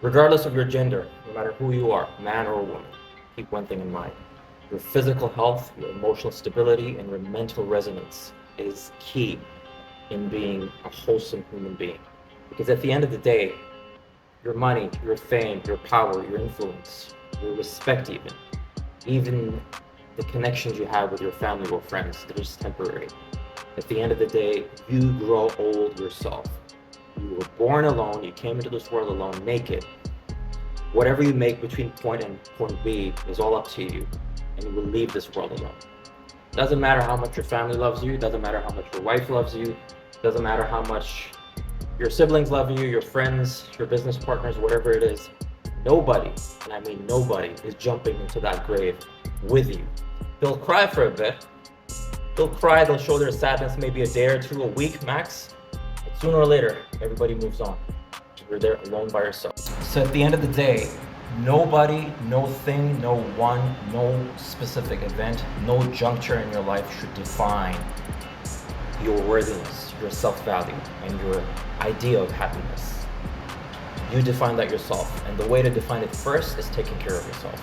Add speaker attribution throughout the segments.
Speaker 1: Regardless of your gender, no matter who you are, man or woman, keep one thing in mind. Your physical health, your emotional stability, and your mental resonance is key in being a wholesome human being. Because at the end of the day, your money, your fame, your power, your influence, your respect even the connections you have with your family or friends, they're just temporary. At the end of the day, you grow old yourself. You were born alone, you came into this world alone, naked. Whatever you make between point and point B is all up to you, and you will leave this world alone. Doesn't matter how much your family loves you, doesn't matter how much your wife loves you, doesn't matter how much your siblings love you, your friends, your business partners, whatever it is. Nobody, and I mean nobody, is jumping into that grave with you. They'll cry for a bit. They'll cry, they'll show their sadness maybe a day or two, a week max. But sooner or later, everybody moves on. You're there alone by yourself. So at the end of the day, nobody, no thing, no one, no specific event, no juncture in your life should define your worthiness, your self-value, and your idea of happiness. You define that yourself, and the way to define it first is taking care of yourself.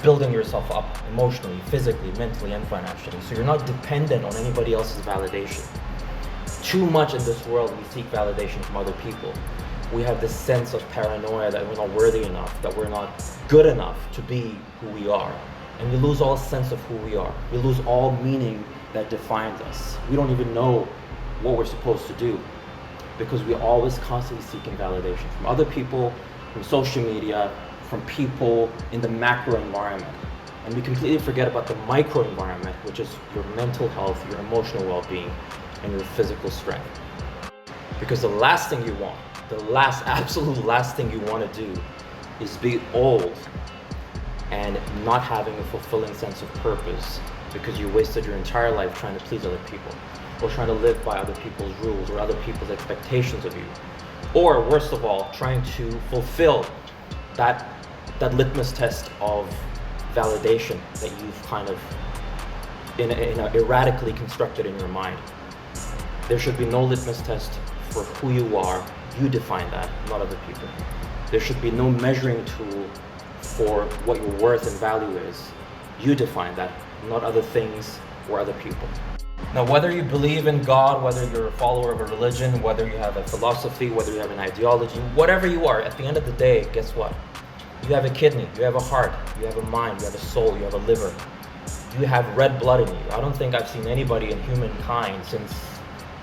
Speaker 1: Building yourself up emotionally, physically, mentally, and financially, so you're not dependent on anybody else's validation. Too much in this world we seek validation from other people. We have this sense of paranoia that we're not worthy enough, that we're not good enough to be who we are. And we lose all sense of who we are. We lose all meaning that defines us. We don't even know what we're supposed to do because we're always constantly seeking validation from other people, from social media, from people in the macro environment. And we completely forget about the micro environment, which is your mental health, your emotional well-being, and your physical strength. Because the last thing you want, absolute last thing you want to do is be old and not having a fulfilling sense of purpose because you wasted your entire life trying to please other people or trying to live by other people's rules or other people's expectations of you. Or worst of all, trying to fulfill that litmus test of validation that you've kind of erratically constructed in your mind. There should be no litmus test for who you are. You define that, not other people. There should be no measuring tool for what your worth and value is. You define that, not other things or other people. Now, whether you believe in God, whether you're a follower of a religion, whether you have a philosophy, whether you have an ideology, whatever you are, at the end of the day, guess what? You have a kidney, you have a heart, you have a mind, you have a soul, you have a liver. You have red blood in you. I don't think I've seen anybody in humankind since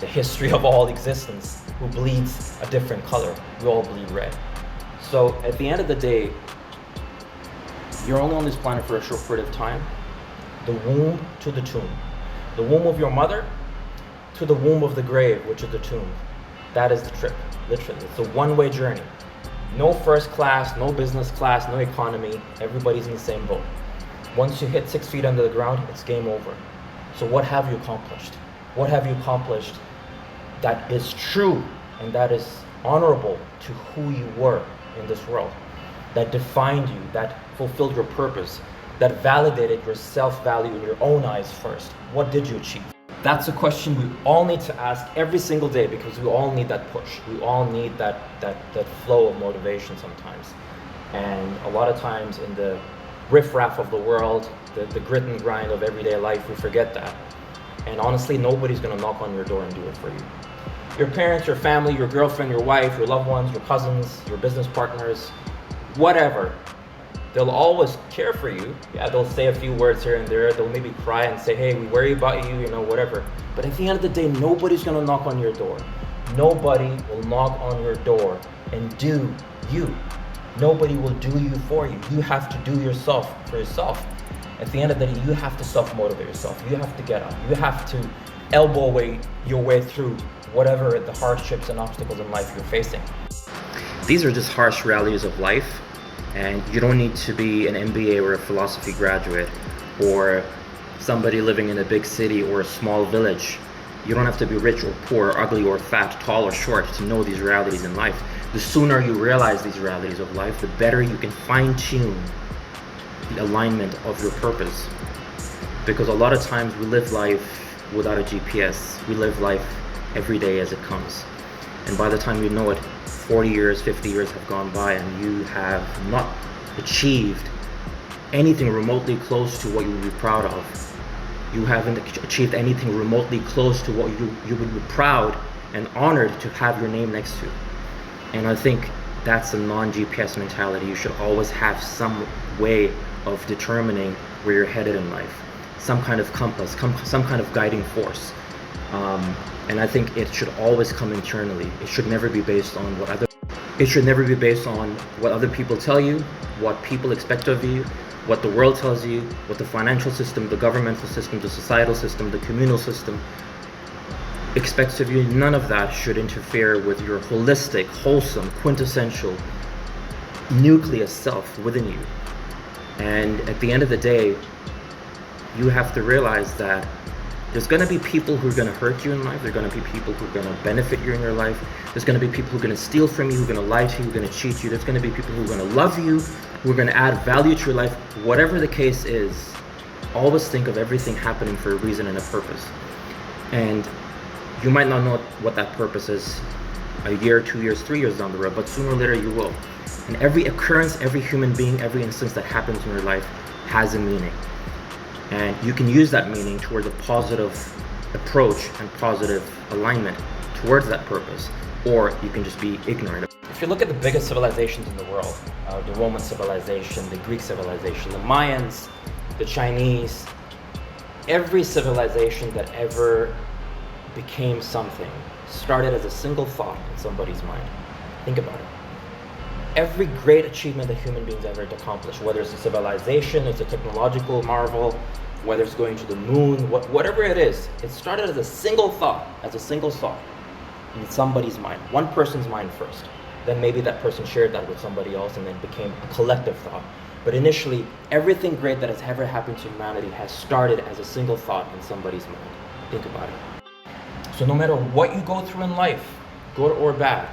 Speaker 1: the history of all existence who bleeds a different color. We all bleed red. So at the end of the day, you're only on this planet for a short period of time. The womb to the tomb. The womb of your mother to the womb of the grave, which is the tomb. That is the trip, literally. It's a one-way journey. No first class, no business class, no economy. Everybody's in the same boat. Once you hit 6 feet under the ground, it's game over. So what have you accomplished? What have you accomplished that is true and that is honorable to who you were in this world? That defined you, that fulfilled your purpose, that validated your self-value in your own eyes first. What did you achieve? That's a question we all need to ask every single day because we all need that push. We all need that flow of motivation sometimes. And a lot of times in the riffraff of the world, the grit and grind of everyday life, we forget that. And honestly, nobody's gonna knock on your door and do it for you. Your parents, your family, your girlfriend, your wife, your loved ones, your cousins, your business partners, whatever, they'll always care for you. Yeah, they'll say a few words here and there. They'll maybe cry and say, hey, we worry about you, whatever. But at the end of the day, nobody's gonna knock on your door. Nobody will knock on your door and do you. Nobody will do you for you. You have to do yourself for yourself. At the end of the day, you have to self-motivate yourself. You have to get up. You have to elbow your way through whatever the hardships and obstacles in life you're facing. These are just harsh realities of life, and you don't need to be an MBA or a philosophy graduate or somebody living in a big city or a small village. You don't have to be rich or poor, or ugly or fat, tall or short to know these realities in life. The sooner you realize these realities of life, the better you can fine-tune the alignment of your purpose. Because a lot of times we live life without a GPS. We live life every day as it comes. And by the time you know it, 40 years, 50 years have gone by and you have not achieved anything remotely close to what you would be proud of. You haven't achieved anything remotely close to what you would be proud and honored to have your name next to. And I think that's a non-GPS mentality. You should always have some way of determining where you're headed in life, some kind of compass, some kind of guiding force. And I think it should always come internally. It should never be based on what other people tell you, what people expect of you, what the world tells you, what the financial system, the governmental system, the societal system, the communal system expects of you. None of that should interfere with your holistic, wholesome, quintessential nucleus self within you. And at the end of the day, you have to realize that there's going to be people who are going to hurt you in life. There's going to be people who are going to benefit you in your life. There's going to be people who are going to steal from you, who are going to lie to you, who are going to cheat you. There's going to be people who are going to love you, who are going to add value to your life. Whatever the case is, always think of everything happening for a reason and a purpose. And you might not know what that purpose is a year, 2 years, 3 years down the road, but sooner or later you will. And every occurrence, every human being, every instance that happens in your life has a meaning. And you can use that meaning towards a positive approach and positive alignment towards that purpose, or you can just be ignorant. If you look at the biggest civilizations in the world, the Roman civilization, the Greek civilization, the Mayans, the Chinese, every civilization that ever became something started as a single thought in somebody's mind. Think about it. Every great achievement that human beings ever accomplished, whether it's a civilization, it's a technological marvel, whether it's going to the moon, whatever it is, it started as a single thought in somebody's mind, one person's mind first. Then maybe that person shared that with somebody else and then became a collective thought. But initially, everything great that has ever happened to humanity has started as a single thought in somebody's mind. Think about it. So no matter what you go through in life, good or bad,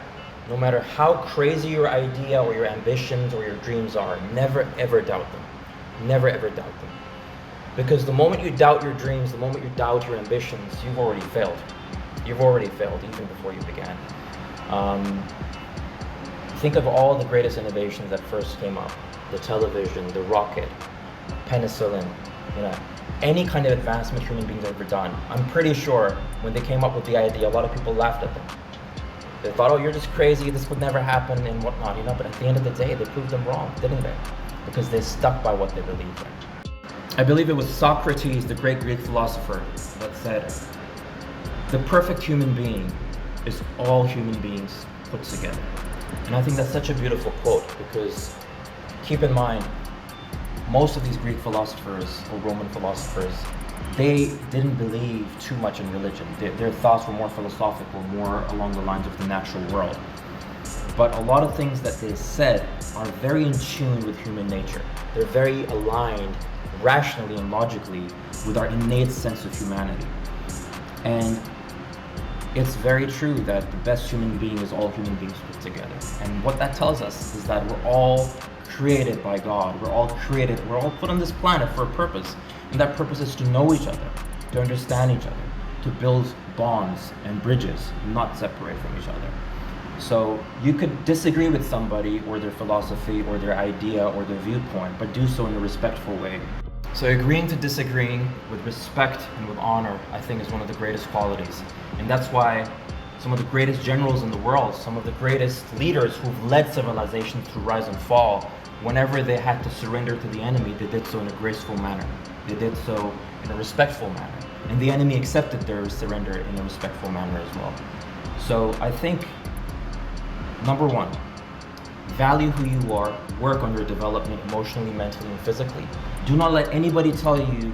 Speaker 1: no matter how crazy your idea or your ambitions or your dreams are, never ever doubt them. Never ever doubt them. Because the moment you doubt your dreams, the moment you doubt your ambitions, you've already failed. You've already failed even before you began. Think of all the greatest innovations that first came up. The television, the rocket, penicillin, any kind of advancement human beings have ever done. I'm pretty sure when they came up with the idea, a lot of people laughed at them. They thought, oh, you're just crazy, this would never happen and whatnot, but at the end of the day, they proved them wrong, didn't they? Because they stuck by what they believed in. I believe it was Socrates, the great Greek philosopher, that said, the perfect human being is all human beings put together. And I think that's such a beautiful quote because keep in mind, most of these Greek philosophers or Roman philosophers, they didn't believe too much in religion. Their thoughts were more philosophical, more along the lines of the natural world. But a lot of things that they said are very in tune with human nature. They're very aligned rationally and logically with our innate sense of humanity. And it's very true that the best human being is all human beings put together. And what that tells us is that we're all created by God. We're all put on this planet for a purpose. And that purpose is to know each other, to understand each other, to build bonds and bridges, not separate from each other. So you could disagree with somebody or their philosophy or their idea or their viewpoint, but do so in a respectful way. So agreeing to disagreeing with respect and with honor, I think, is one of the greatest qualities. And that's why some of the greatest generals in the world, some of the greatest leaders who've led civilizations to rise and fall, whenever they had to surrender to the enemy, they did so in a graceful manner. They did so in a respectful manner. And the enemy accepted their surrender in a respectful manner as well. So I think, number one, value who you are, work on your development emotionally, mentally, and physically. Do not let anybody tell you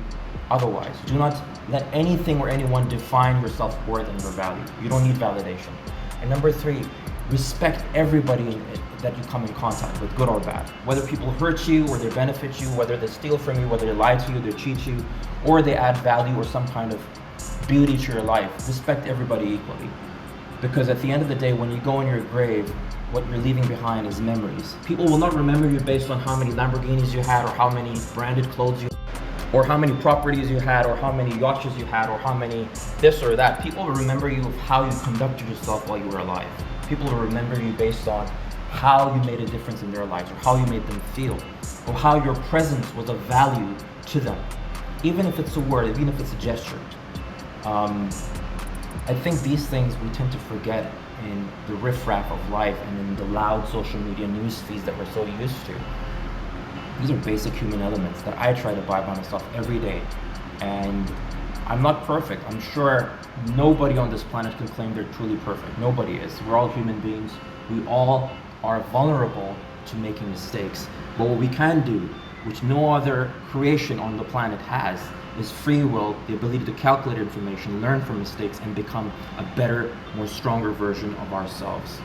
Speaker 1: otherwise. Do not let anything or anyone define your self-worth and your value. You don't need validation. And number three, respect everybody that you come in contact with, good or bad. Whether people hurt you or they benefit you, whether they steal from you, whether they lie to you, they cheat you, or they add value or some kind of beauty to your life, respect everybody equally. Because at the end of the day, when you go in your grave, what you're leaving behind is memories. People will not remember you based on how many Lamborghinis you had or how many branded clothes you had, or how many properties you had, or how many yachts you had, or how many this or that. People will remember you of how you conducted yourself while you were alive. People will remember you based on how you made a difference in their lives, or how you made them feel, or how your presence was of value to them. Even if it's a word, even if it's a gesture. I think these things we tend to forget in the riffraff of life and in the loud social media news feeds that we're so used to. These are basic human elements that I try to abide by myself every day. And I'm not perfect. I'm sure nobody on this planet can claim they're truly perfect. Nobody is. We're all human beings. We all are vulnerable to making mistakes. But what we can do, which no other creation on the planet has, is free will, the ability to calculate information, learn from mistakes, and become a better, more stronger version of ourselves.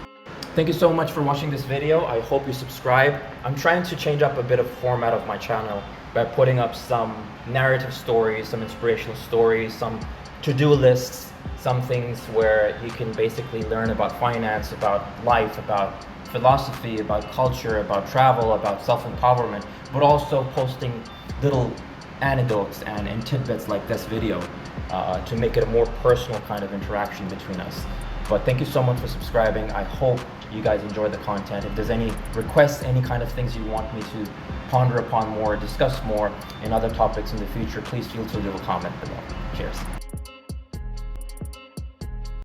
Speaker 1: Thank you so much for watching this video. I hope you subscribe. I'm trying to change up a bit of format of my channel by putting up some narrative stories, some inspirational stories, some to-do lists, some things where you can basically learn about finance, about life, about philosophy, about culture, about travel, about self-empowerment, but also posting little anecdotes and tidbits like this video to make it a more personal kind of interaction between us. But thank you so much for subscribing. I hope you guys enjoy the content. If there's any requests, any kind of things you want me to ponder upon more, discuss more in other topics in the future, please feel free to leave a comment below. Cheers.